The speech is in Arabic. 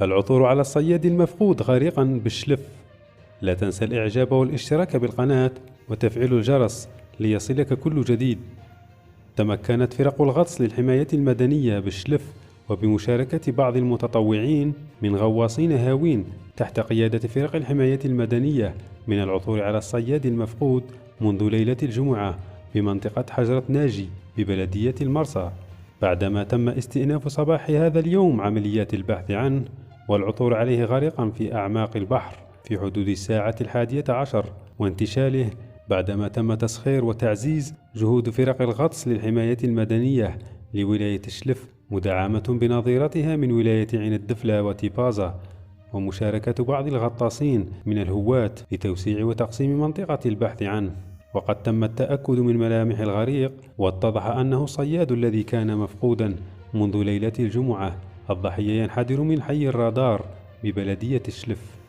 العثور على الصياد المفقود غارقا بالشلف. لا تنسى الإعجاب والاشتراك بالقناة وتفعيل الجرس ليصلك كل جديد. تمكنت فرق الغطس للحماية المدنية بالشلف وبمشاركة بعض المتطوعين من غواصين هاوين تحت قيادة فرق الحماية المدنية من العثور على الصياد المفقود منذ ليلة الجمعة بمنطقة حجرة ناجي ببلدية المرسى، بعدما تم استئناف صباح هذا اليوم عمليات البحث عنه والعثور عليه غارقا في أعماق البحر في حدود الساعة 11 وانتشاله، بعدما تم تسخير وتعزيز جهود فرق الغطس للحماية المدنية لولاية الشلف مدعمة بنظيرتها من ولاية عين الدفلة وتيبازا، ومشاركة بعض الغطاسين من الهواة لتوسيع وتقسيم منطقة البحث عنه. وقد تم التأكد من ملامح الغريق، واتضح أنه الصياد الذي كان مفقودا منذ ليلة الجمعة. الضحية ينحدر من حي الرادار ببلدية الشلف.